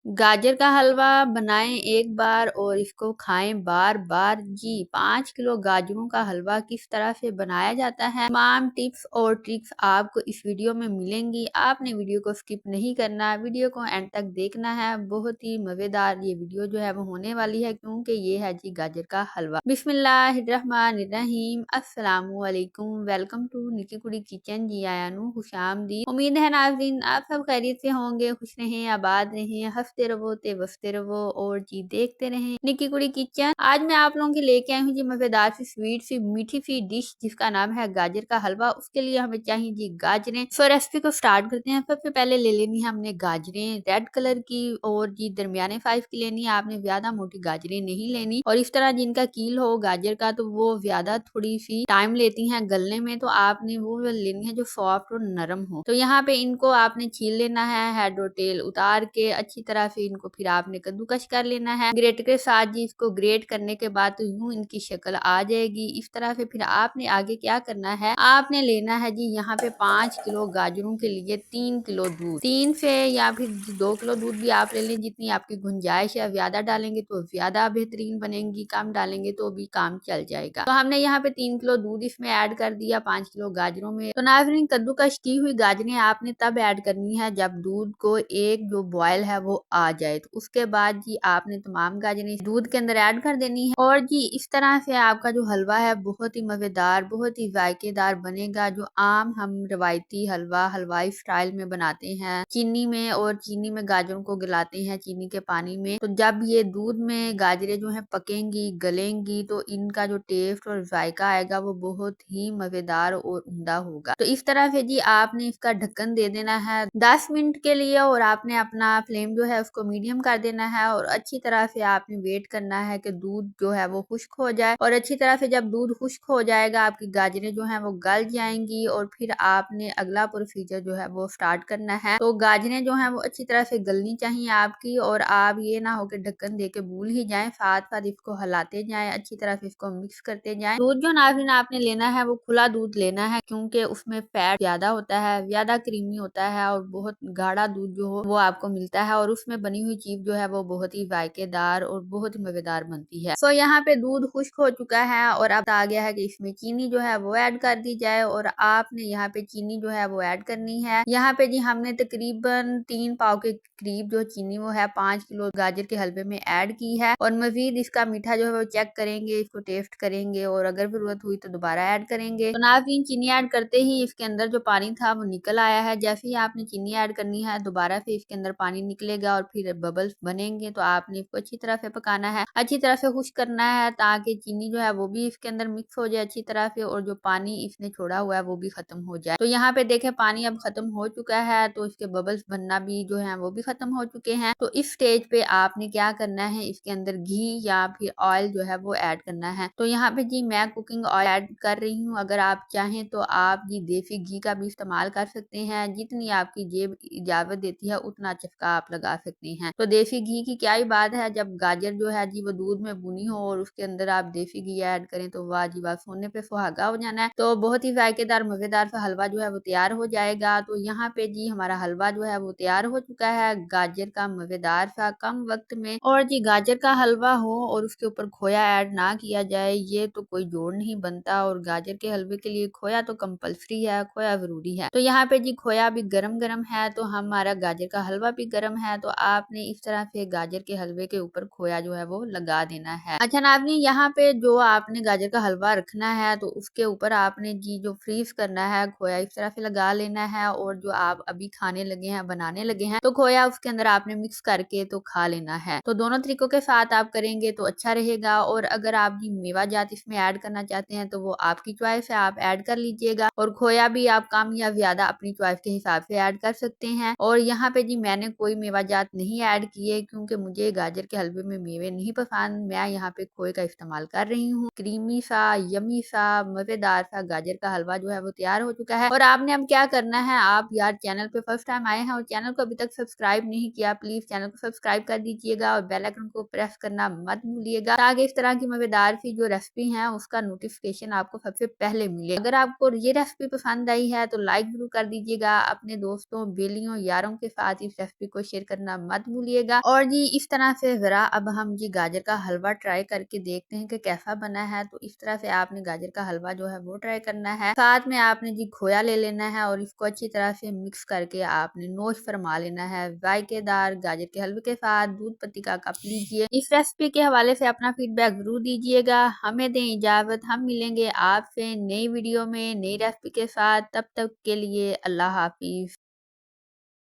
गाजर का हलवा बनाएं एक बार और इसको खाएं बार बार। जी 5 किलो गाजरों का हलवा किस तरह से बनाया जाता है, तमाम टिप्स और ट्रिक्स आपको इस वीडियो में मिलेंगी। आपने वीडियो को स्किप नहीं करना, वीडियो को एंड तक देखना है। बहुत ही मजेदार ये वीडियो जो है वो होने वाली है, क्योंकि ये है जी गाजर का हलवा। बिस्मिल्लाहिर्रहमानिर्रहीम, अस्सलामु अलैकुम, वेलकम टू निकी कुड़ी किचन। जी आयानू खुशामदीद। उम्मीद है नाज़रीन आप सब खैरियत से होंगे, खुश रहें, आबाद रहें, हंसते रहो ते बसते रहो और जी देखते रहें निकी कुड़ी किचन। आज मैं आप लोगों के लेके आई हूँ जी मजेदार सी स्वीट सी मीठी सी डिश जिसका नाम है गाजर का हलवा। उसके लिए हमें चाहिए जी गाजरें। सो रेसिपी को स्टार्ट करते हैं। सबसे पहले ले लेनी है हमने गाजरें रेड कलर की और जी दरमियाने साइज की लेनी है। आपने ज्यादा मोटी गाजरें नहीं लेनी, और इस तरह जिनका कील हो गाजर का तो वो ज्यादा थोड़ी सी टाइम लेती हैं गलने में, तो आपने वो लेनी है जो सॉफ्ट और नरम हो। तो यहाँ पे इनको आपने छील लेना है, हेड और टेल उतार के अच्छी तरह से इनको फिर आपने कद्दूकश कर लेना है ग्रेट के साथ। जी इसको ग्रेट करने के बाद तो यूं इनकी शक्ल आ जाएगी इस तरह से। फिर आपने आगे क्या करना है, आपने लेना है जी यहाँ पे 5 किलो गाजरों के लिए 3 किलो दूध। 3 से या फिर 2 किलो दूध भी आप ले लें, जितनी आपकी गुंजाइश है। ज्यादा डालेंगे तो ज्यादा बेहतरीन बनेंगी, कम डालेंगे तो भी काम चल जाएगा। तो हमने यहाँ पे 3 किलो दूध इसमें ऐड कर दिया 5 किलो गाजरों में। तो नाज़रीन कद्दूकश की हुई गाजरें आपने तब ऐड करनी है जब दूध को एक जो बॉयल है वो आ जाए। तो उसके बाद जी आपने तमाम गाजरें इस दूध के अंदर ऐड कर देनी है, और जी इस तरह से आपका जो हलवा है बहुत ही मजेदार, बहुत ही जायकेदार बनेगा। जो आम हम रवायती हलवा हलवाई स्टाइल में बनाते हैं चीनी में, और चीनी में गाजरों को गलाते हैं चीनी के पानी में, तो जब ये दूध में गाजरें जो है पकेंगी गलेंगी तो इनका जो टेस्ट और जायका आएगा वो बहुत ही मजेदार और उम्दा होगा। तो इस तरह से जी आपने इसका ढक्कन दे देना है 10 मिनट के लिए, और आपने अपना फ्लेम जो है उसको मीडियम कर देना है, और अच्छी तरह से आपने वेट करना है कि दूध जो है वो खुश्क हो जाए। और अच्छी तरह से जब दूध खुश्क हो जाएगा आपकी गाजरें जो है वो गल जाएंगी, और फिर आपने अगला प्रोसीजर जो है वो स्टार्ट करना है। तो गाजरें जो है वो अच्छी तरह से गलनी चाहिए आपकी, और आप ये ना हो कि ढक्कन दे के भूल ही जाए, साथ साथ इसको हलाते जाएं, अच्छी तरह से इसको मिक्स करते जाएं। दूध जो नाज़रीन आपने लेना है वो खुला दूध लेना है, क्योंकि उसमें फैट ज्यादा होता है, ज्यादा क्रीमी होता है, और बहुत गाढ़ा दूध जो हो वो आपको मिलता है, और उसमें बनी हुई चीज जो है वो बहुत ही जायकेदार और बहुत ही मजेदार बनती है। सो यहाँ पे दूध खुश्क हो चुका है, और अब आ गया है कि इसमें चीनी जो है वो ऐड कर दी जाए, और आपने यहाँ पे चीनी जो है वो ऐड करनी है। यहाँ पे जी हमने तकरीबन 3 पाव के करीब जो चीनी वो है 5 किलो गाजर के हलवे में ऐड की है, और मजीद इसका मीठा जो है वो चेक करेंगे, इसको टेस्ट करेंगे, और अगर जरूरत हुई तो दोबारा ऐड करेंगे। तो नाज़रीन चीनी ऐड करते ही इसके अंदर जो पानी था वो निकल आया है। जैसे ही आपने चीनी ऐड करनी है दोबारा से इसके अंदर पानी निकलेगा और फिर बबल्स बनेंगे, तो आपने इसको अच्छी तरह से पकाना है, अच्छी तरह से खुश करना है, ताकि चीनी जो है वो भी इसके अंदर मिक्स हो जाए अच्छी तरह से, और जो पानी इसने छोड़ा हुआ है वो भी खत्म हो जाए। तो यहाँ पे देखे पानी अब खत्म हो चुका है, तो इसके बबल्स बनना भी जो है वो भी खत्म हो चुके हैं। तो इस स्टेज पे आपने क्या करना है, इसके अंदर घी या फिर ऑयल जो है वो ऐड करना है। तो यहाँ पे जी मैं कुकिंग ऑयल ऐड कर रही हूँ, अगर आप चाहें तो आप जी देसी घी का भी इस्तेमाल कर सकते हैं, जितनी आपकी जेब इजाजत देती है उतना चस्का आप लगा सकते हैं। तो देसी घी की क्या ही बात है, जब गाजर जो है जी वो दूध में बुनी हो और उसके अंदर आप देसी घी ऐड करें तो वाह जी वाह, सोने पे सुहागा हो जाना है। तो बहुत ही जायकेदार मजेदार सा हलवा जो है वो तैयार हो जाएगा। तो यहाँ पे जी हमारा हलवा जो है वो तैयार हो चुका है, गाजर का मजेदार सा कम वक्त में। और जी गाजर का हलवा हो और उसके ऊपर खोया ऐड ना किया जाए ये तो कोई जोड़ नहीं बनता, और गाजर के हलवे के लिए खोया तो कंपल्सरी है, खोया जरूरी है। तो यहाँ पे जी खोया भी गरम गरम है, तो हमारा गाजर का हलवा भी गरम है, तो आपने इस तरह से गाजर के हलवे के ऊपर खोया जो है वो लगा देना है। अच्छा नाज़रीन यहाँ पे जो आपने गाजर का हलवा रखना है तो उसके ऊपर आपने जी जो फ्रीज करना है खोया इस तरह से लगा लेना है, और जो आप अभी खाने लगे हैं बनाने लगे हैं तो खोया उसके अंदर आपने मिक्स करके तो खा लेना है। तो दोनों तरीकों के साथ आप करेंगे तो अच्छा रहेगा, और अगर आप जी मेवा जात इसमें ऐड करना चाहते हैं तो वो आपकी चॉइस है, आप ऐड कर लीजिएगा, और खोया भी आप कम या ज्यादा अपनी चॉइस के हिसाब से ऐड कर सकते हैं। और यहाँ पे जी मैंने कोई मेवा जात नहीं ऐड किए, क्योंकि मुझे गाजर के हलवे में मेवे नहीं पसंद। मैं यहाँ पे खोए का इस्तेमाल कर रही हूँ। क्रीमी सा यमी सा मजेदार सा गाजर का हलवा जो है वो तैयार हो चुका है। और आपने अब क्या करना है, आप यार चैनल पे फर्स्ट टाइम आए हैं और चैनल को अभी तक सब्सक्राइब नहीं किया, प्लीज चैनल को सब्सक्राइब कर दीजिएगा, और बेल आइकन को प्रेस करना मत भूलिएगा, ताकि इस तरह की मजेदार सी जो रेसिपी है उसका नोटिफिकेशन आपको सबसे पहले मिले। अगर आपको ये रेसिपी पसंद आई है तो लाइक जरूर कर दीजिएगा, अपने दोस्तों बेलियों यारों के साथ इस रेसिपी को शेयर करना मत भूलिएगा। और जी इस तरह से ज़रा अब हम जी गाजर का हलवा ट्राई करके देखते हैं कि कैसा बना है। तो इस तरह से आपने गाजर का हलवा जो है वो ट्राई करना है। साथ में आपने जी खोया ले लेना है और इसको अच्छी तरह से मिक्स करके आपने नोश फरमा लेना है। जायकेदार गाजर के हलवे के साथ दूध पत्ती का कप लीजिए। इस रेसिपी के हवाले से अपना फीडबैक जरूर दीजिएगा। हमें दें इजाजत, हम मिलेंगे आपसे नई वीडियो में नई रेसिपी के साथ। तब तक के लिए अल्लाह हाफिज।